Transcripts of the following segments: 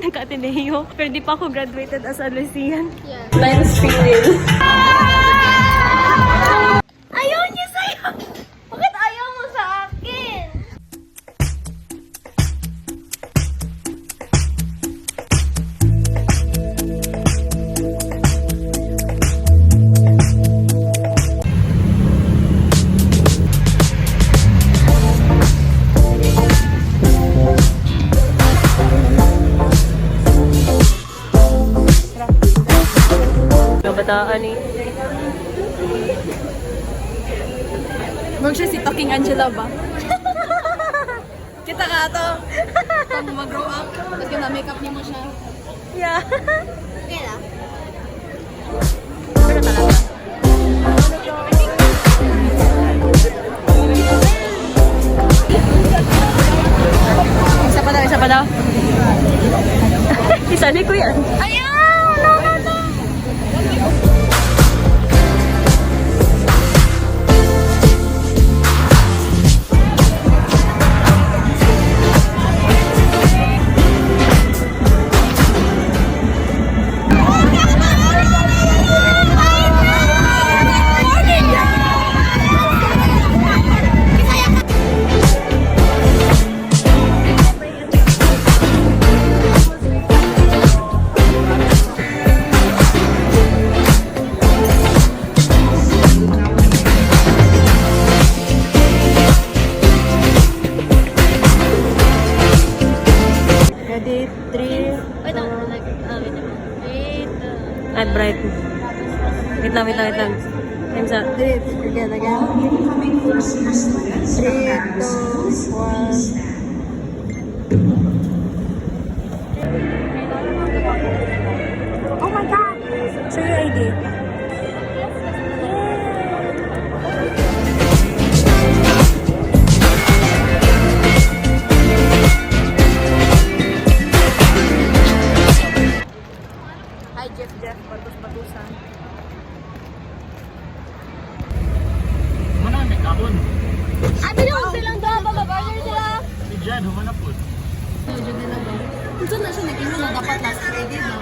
Nagka-Ateneo. Pero di pa ako graduated as a Lucian. Yeah. Live streaming. Ayaw niya sa'yo! Bakit ayaw mo sa akin? Kabataan eh. Mag siya si Talking Angela ba? Kita ka to. Pag mag-grow up, tapos na-makeup niya mo siya. Yeah. Okay lang. Pero talaga. Isa pa daw, isa pa daw. Isali ko yan. Ayaw! No, no, no! Ready, 3. Wait lang, wait. At bright. Wait lang, wait lang, wait lang. Time's up. Again. 3, 2, 1. Oh my God! Show your ID. Hi, Jeff, batus-batusan. Mana may kahon? Ay, bilang doon, bababarner sila. Si Jan, humana po. Ito na siya nag-ino na dapat last Friday na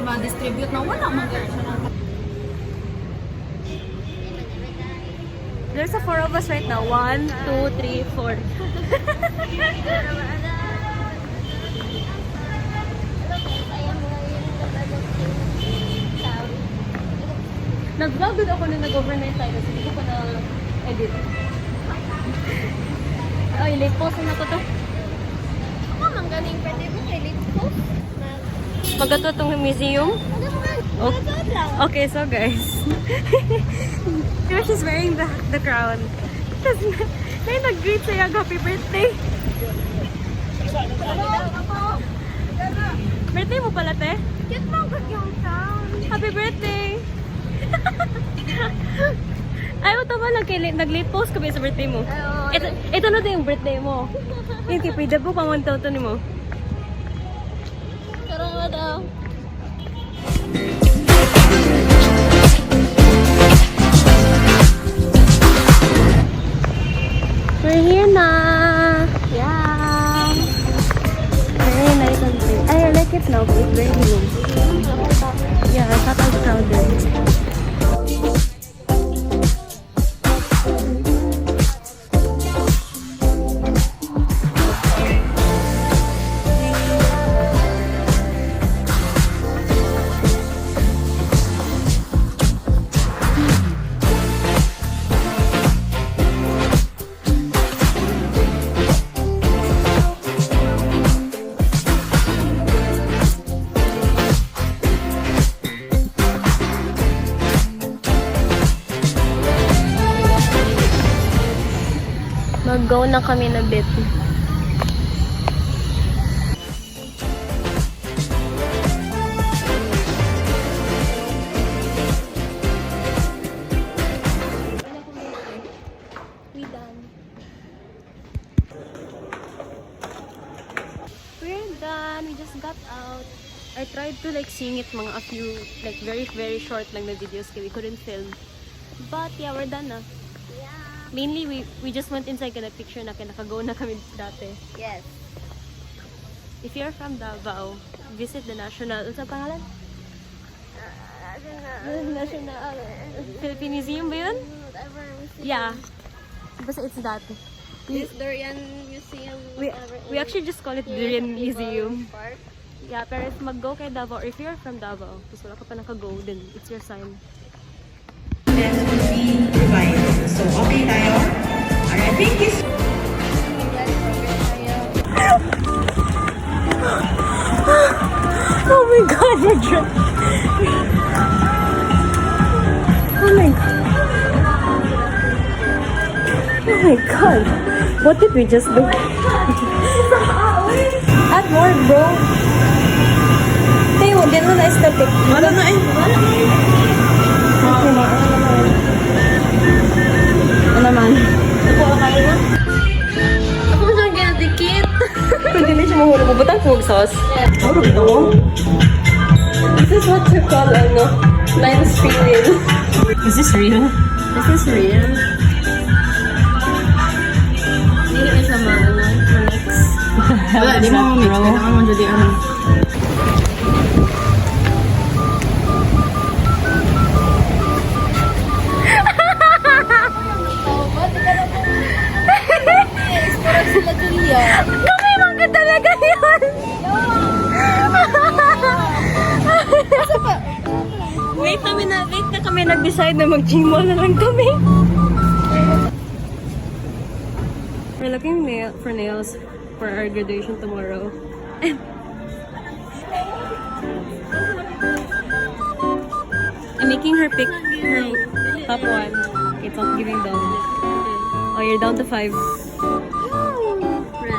ma-distribute na wala mag-gano'n siya na. There's a 4 of us right now. 1, 2, 3, 4. Nag-vlog din ako na nag-overnight tayo kasi hindi ko pa na-edit. Ay, late post na ko to. Ako, manggaling pwede mo kay lip post. Pagkato itong museum. Okay, so guys. She's wearing the crown. Tapos na nag-greet siya, happy birthday. Birthday mo pala, te? Cute lang ko yung crown. Happy birthday! Ayaw tama lang, nag-late post kami sa birthday mo. Ito na din yung birthday mo. Yung kipida ko, pamuntaw to ni mo. Karang mo daw. We're here na! Yeah! Very nice and pretty. I like it now, but it's very new. Yeah, I thought I was crowded. Mag-go na kami na bit. We done. We're done. We just got out. I tried to like sing it mga a few like very short lang na videos kasi we couldn't film. But yeah, we're done na. Yeah. Mainly we just went inside kana picture na kinaka-go na kami dati. Yes. If you're from Davao, visit the National. Ano sa pangalan? National Philippine Museum ba yun? Whatever Yeah. Basta it's that. This Durian Museum. We actually just call it Durian Museum. Park. Yeah, pero if mag-go kay Davao, or if you're from Davao, tapos wala ka pa naka-go, then it's your sign. That will be provided. So, okay tayo? Alright, thank you. Oh my god, we're drunk. Oh my god. Oh my god. What did we just do? Add more, bro. Tayo, din mo na aesthetic. Wala na eh. Ano naman? Ako siyang ginadikit. Pwede na siya mahulog. Butang kog sauce. Mahulog na mo? This is what you call, line spinning. Is this real? Is this real? Hindi ka siya ma-mix. Wala, di mo mamix. Kailangan mo jadi ano. Parang sila Julia. Kami mga talaga yun! Late na kami nag-decide na mag-gymol na lang kami. We're looking for nails for our graduation tomorrow. I'm making her pick her top one. It's not giving down. Oh, you're down to 5.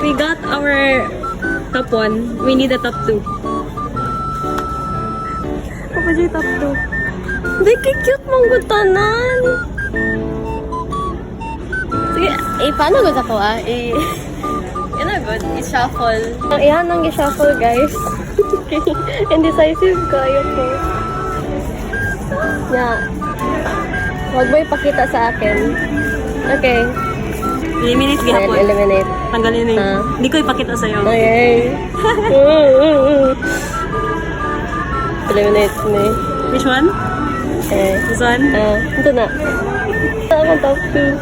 We got our top 1. We need a top 2. Papa J, top 2. Hindi, cute mong gutanan. Sige, paano gud ako Yan na good, i-shuffle. Iyan ang i-shuffle, guys. Indecisive kayo ko. Yeah. Huwag mo ipakita sa akin. Okay. Eliminate gihapon. Eliminate. Tanggalin na yun. Hindi ko ipakita sa'yo. Okay. Eliminate me. Which one? Okay. This one? Ito na. Ito akong top 2.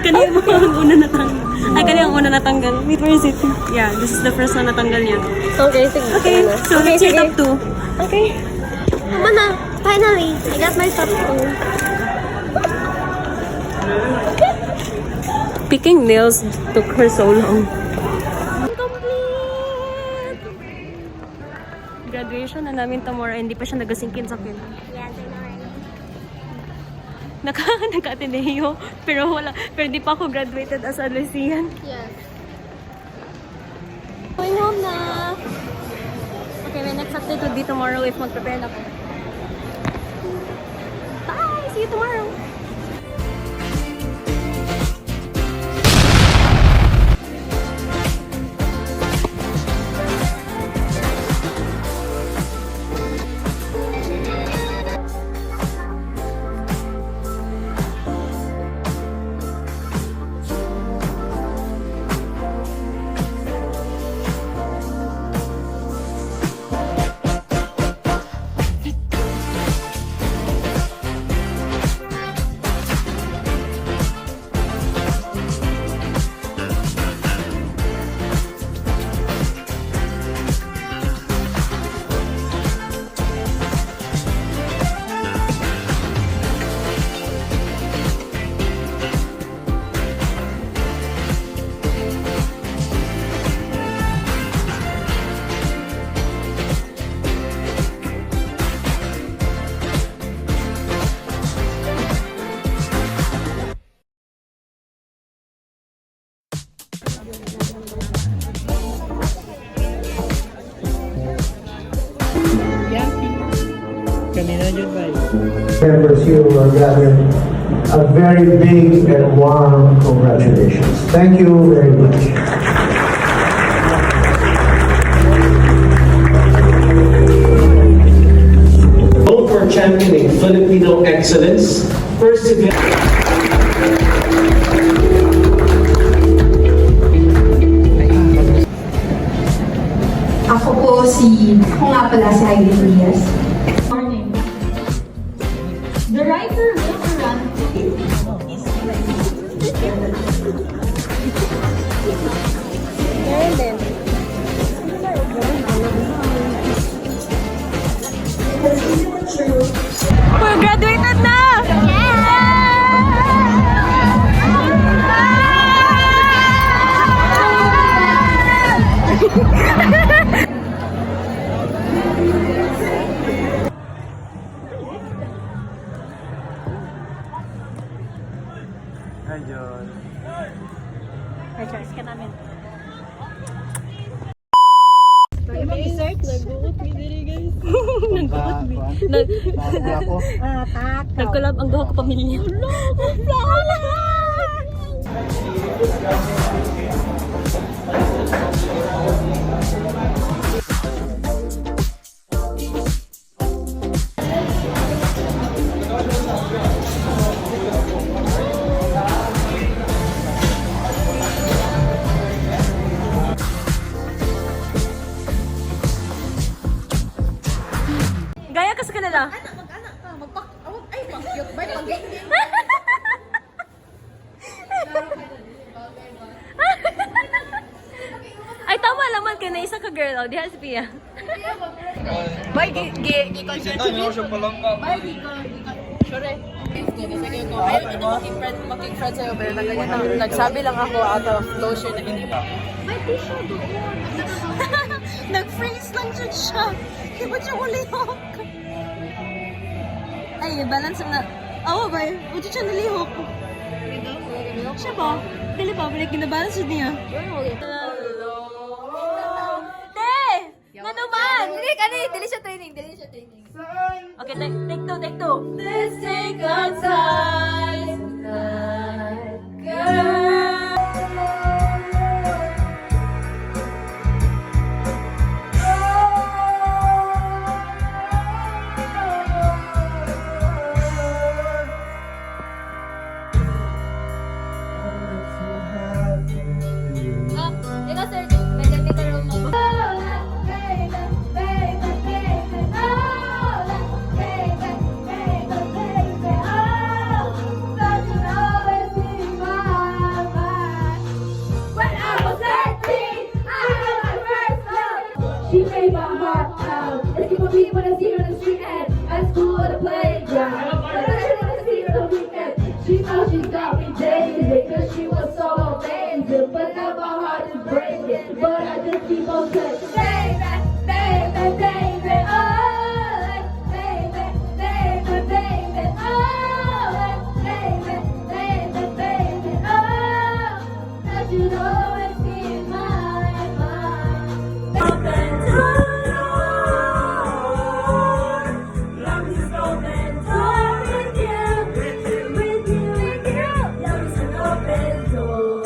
Kanina mo ang una natanggal. Ay, kanina ang una natanggal. Wait, where is it? Yeah, this is the first one natanggal niya. Okay, sige. Okay, so let's your top 2. Okay. Tama na. Finally, I got my top 2. Picking nails took her so long. Complete! Graduation na namin tomorrow, hindi pa siya nagasingkin sa akin. Yes, I know, right? Naka-Ateneo, pero di pa ako graduated as a Lycean. Yes. Going home na! Okay, my next update would be tomorrow if mag-prepare na ako. Bye! See you tomorrow! Members, you are gathered. A very big and warm congratulations. Thank you very much. Known for championing Filipino excellence, persevere. Ako nga pala si Heidi Diaz. Morning. The writer will run. Meron din. We're graduated na! Hi, John. Hi, Charles ka namin. Nagkulab ang duha ka pamilya. Gaya ka sa kanila. Ay, tama naman kay na isa ka girl. Oh, diha si Pia. Bye, Making-friend sa'yo, pero nagsabi lang ako out of closure na hindi pa. Nag-freeze lang siya. Di ba siya ulihok? Ay, balance na. Awa ba? Uti siya nalihok. Siya ba? Dili ba? Balik kinabalance siya niya. Te! Nga naman! Dili siya training. Okay, take two. Let's take our time tonight, girl. Ikaw, sir. May room mo. She made my heart pound. It's people me when I see her in the street and at school or the playground. But I didn't want to see her the weekend. She thought she got me dating cause she was so amazing. But now my heart is breaking. But I just keep on saying, baby, baby, baby, oh, baby, baby, baby, oh, baby, baby, baby, oh, that you always be in my mind. Open door, love is open door with you, with you, love is an open door.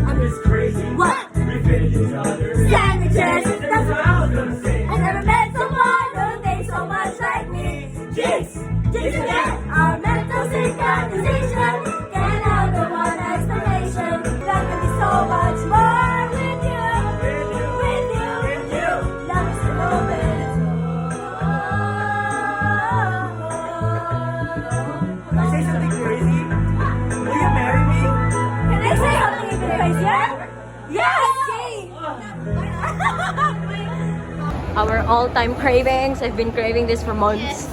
I'm just crazy. What? We finish each other. Sandwiches. That's what I was gonna say. I never met someone who thinks so much like me. Jinx again. Our mental synchronization can't have the one explanation. That could be so much more with you, with you. Love is an open door. Can I say something crazy? Will you marry me? Can I say something even crazier? Yes! Our all-time cravings. I've been craving this for months.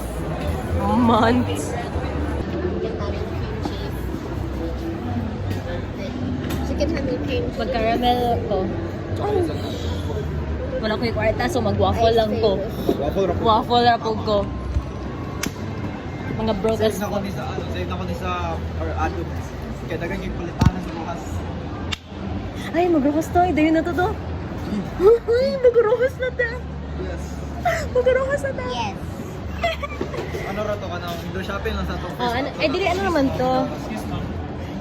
Months. Chicken honey cream cheese. Mag-caramel ko. Wala ko yung kwarta, so mag-waffle lang ko. Waffle na po ko. Mga broke as Save na ko ni sa or adult. Kaya dagan yung kulitanan sa bukas. Ay, mag-rohos to. Dayo na to to. Ay, mag-rohos na to. Yes. Mag-rohos na to. Yes. Ano rato ka na? Window shopping lang sa to. Ay, dili ano naman to.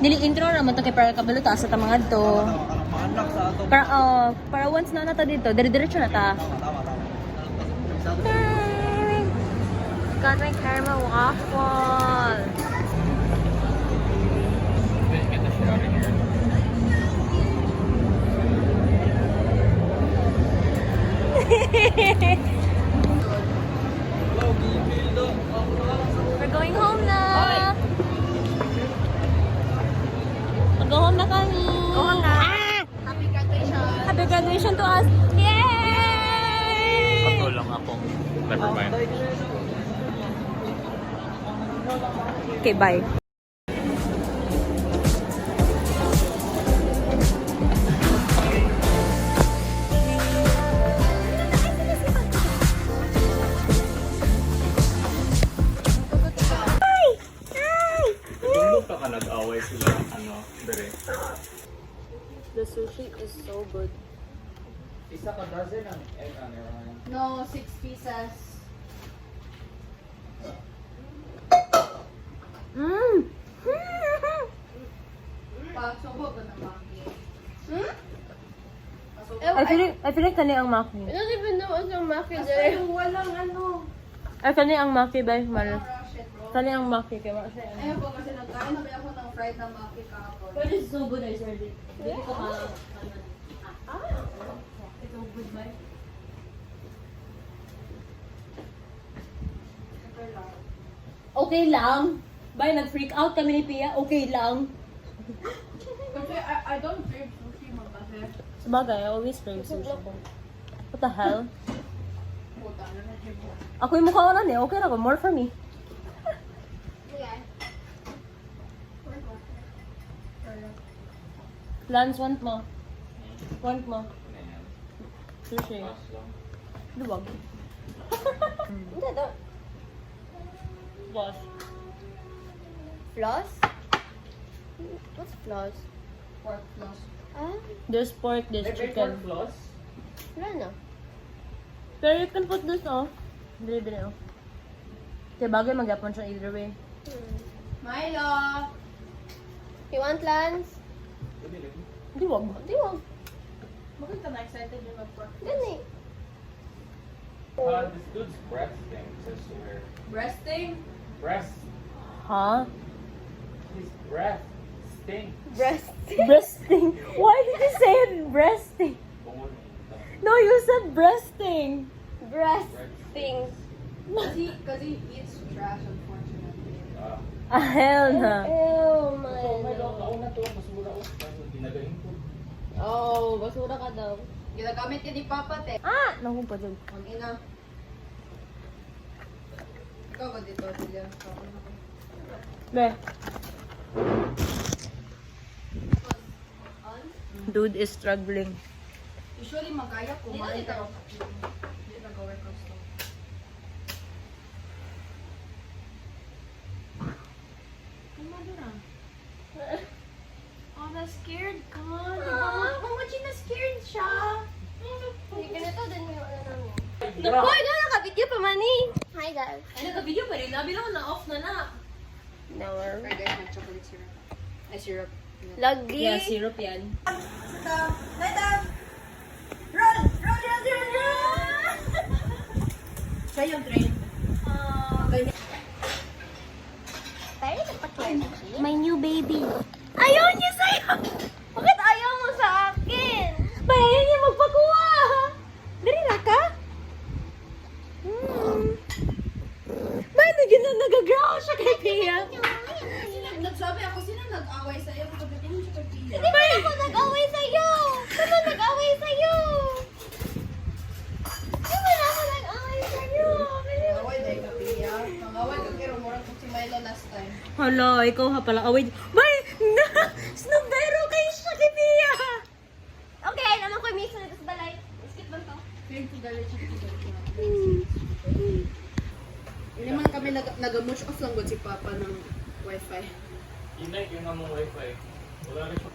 Dili intro naman to kay para kabalo ta sa tamangad to. Maanak sa ato. Para once na nata dito, dire-diretso na ta. Tama. Got my caramel waffle. We're going home na. Go home na kami. Go home na. Happy graduation. Happy graduation to us. Yay! Patulong akong never mind. Okay, bye. Tungkol pa ka nag-away sila, bere. The sushi is so good. Isa ka dozen ang egg on your No, 6 pieces. Pasubo ko na maki. I feel like kani ang maki. I don't even know what's yung maki there. Walang ano. Ay, kani ang maki ba? Mal. Rush it, bro. Kani ang maki kay wala siya. Ayun po kasi nagkain na ba ako ng fried na maki kahapon. But it's so good, I swear. Hindi ko ka... It's so good, bye. Okay lang. Bay, nag-freak out kami ni Pia. Okay lang. Kasi I don't crave sushi mo kasi. Sabagay, I always crave sushi. What the hell? Puta, ano na siya po. Ako yung mukha ko na niya. Okay na ako. More for me. Lance, want mo? Want mo? Sushi. Luwag. Hindi, daw. Boss. Floss? What's floss? Pork floss. Ah, There's pork, there's chicken. floss? wala na. Pero you can put this, oh. Dili, oh. Kaya bagay magyapon siya either way. Milo! You want Lance? Hindi wag. Di wag. Bakit ka na-excited yung mag-pork? Gani. This dude's breasting, I swear. Breasting? Breast. Ha? His breath stinks. Breast. Breasting. Why did you say it breasting? No, you said breasting. Breasting. Because he eats trash, unfortunately. Hell na. Ew, Milo. Nauna to, masura ko. Kaso ginagaling ko. Oh, basura ka daw. Ginagamit yun ni Papa, te. Ah! Naku pa dyan. Ang ina. Ikaw ba dito, Julia? Be. Dude is struggling. Usually, magkaya kumain ka. Hindi nag-work out to. Oh, na-scared ka. Mamachi na-scared siya. Ganito din yung ano namin. Hoy, doon naka-video pa man eh. Hi guys. Ay, naka-video pa rin. Labi lang na-off na na. Never. Fried rice and chocolate syrup. Ay, syrup. Lagi. Yeah, syrup yan. Siya yung train. My new baby. Ayaw niya sa'yo! Bakit ayaw mo sa akin? Ayaw niya magpakuha! Dali na ka? Bakit na nag-growl siya kay Pia? Nagsabi ako, sino nag-away sa'yo? Pagdating siya kay Pia. Hindi ba ako nag-away sa'yo? Sino nag-away sa'yo? Hindi na ako nag-away sa'yo. Nag-away dahil ka, Pia. Nag-away ka kero mo rin si Milo last time. Hala, ikaw ha pala. Away. Bay! Snubero kayo siya kay Pia! Okay, naman ko yung mix na sa balay. Skip man to. Hindi man kami nag-much off lang si Papa ng wifi. Inay, yung namang wifi. Wala rin siya.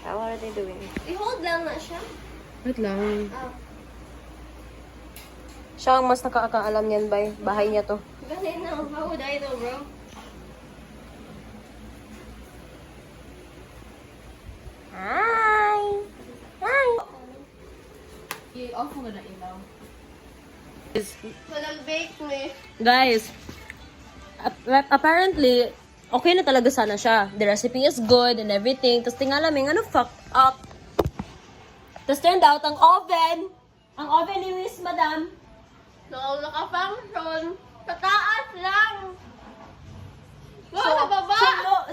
How are they doing? I-hold lang na siya. Wait lang. Oh. Siya ang mas nakakaalam niyan, bay. Bahay niya to. Ganun na. How would I know, bro? Hi! Hi! I-off mo na ilaw. Walang bake mo eh. Guys, apparently, okay na talaga sana siya. The recipe is good and everything. Tapos tingnan namin, ano fucked up. Tapos turned out, ang oven, Ang oven ni Luis, madam. No, naka-function. Tataas lang. Wow, nababa!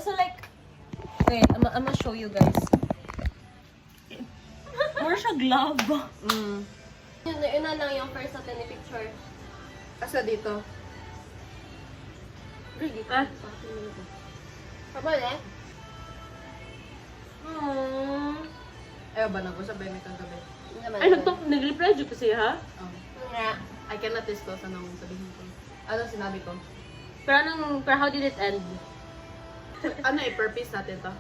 So like, wait, I'm gonna show you guys. More siya glove. Yun na lang yung first natin ni picture. Asa dito? Ah. Kapal eh? Ayaw ba na ko sabay may kagabi? Ay, nag-reply dyan kasi, ha? Nga. I cannot disclose anong sabihin ko. Ano sinabi ko? Pero how did it end? Ano i-purpose natin to?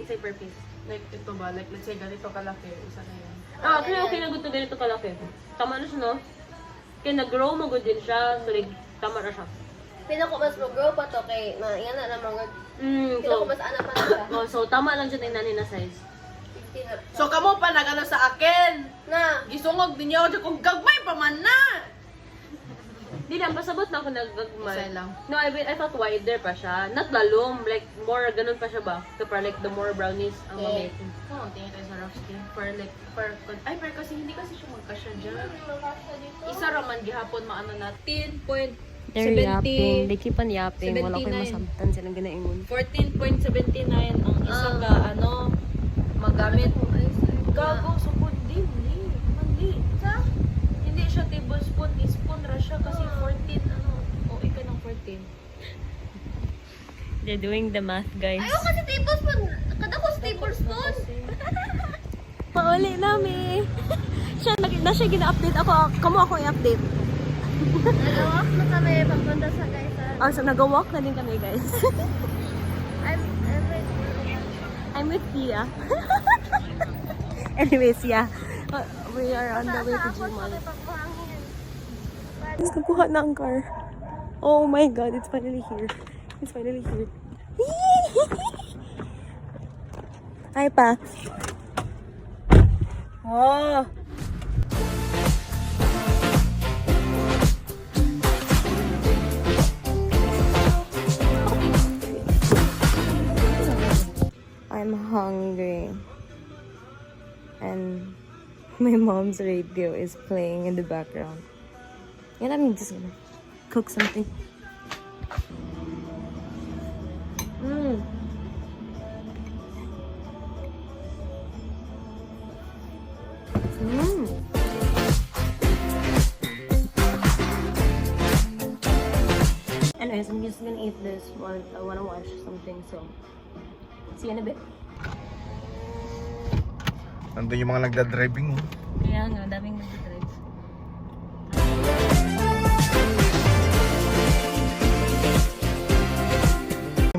Isa'y purpose. Like, ito ba? Like, let's say, ganito kalaki. Isa na yan. Okay na good to ganito kalaki. Tama na siya, no? Kaya nag-grow magod din siya, so like, tama na siya. Pinako mas mag-grow pa to kay, yan na naman. Pinako mas anak pa na siya. So tama lang siya na na size. 15 na. So, kamo pa nag-ano sa akin? Na! Gisungog din niyo ako kung gagmay pa man na! Di lang, pasabot na ako nagagmay. Isa lang. No, I thought wider pa siya. Not lalong, like, more, ganun pa siya ba? Kapag like, the more brownies ang Okay. mamit. Oo, tingin tayo sa rough skin. Pero kasi hindi kasi siya magkasya dyan. Isa raman gihapon maano na 10.70. They're yapping. They keep on yapping. Wala ko 79. masabtan silang ginaingon. 14.79 ang isa ka, magamit. Gago, sukod din. Mali. Sa? Hindi siya tablespoon, teaspoon ra siya kasi 14, o ika ng 14. They're doing the math, guys. Ayaw kasi tablespoon. Kada ko sa tablespoon. Pauli namin. na siya gina-update ako. Kamo ako i-update. Nagawak na kami papunta sa guys. So nag-walk na din kami, guys. I'm with Tia. Anyways, yeah. We are on the way to Gmall. Guys, nakuha na ang car. Oh my God, it's finally here. It's finally here. Hi, pa. Oh! I'm hungry. And my mom's radio is playing in the background. And I'm just gonna cook something. Anyways, I'm just gonna eat this while I wanna watch something, so see you in a bit. Nandun yung mga nagda-driving. Kaya nga, daming nagdadrive.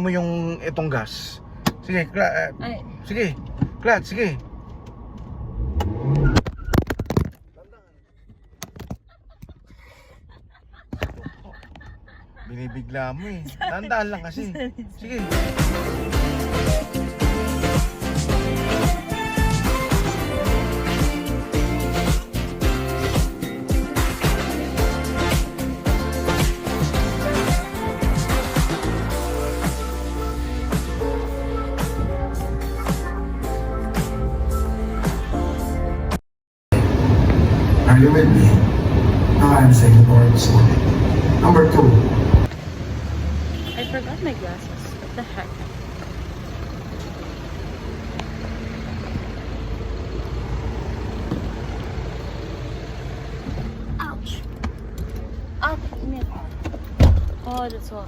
Mo yung itong gas. Sige, Ay, sige. Clutch, sige. Binibigla mo eh. Tandaan lang kasi. Sige. Are you with me? Now I'm saying words. Number 2. I forgot my glasses. What the heck? Ouch! Oh, that's what.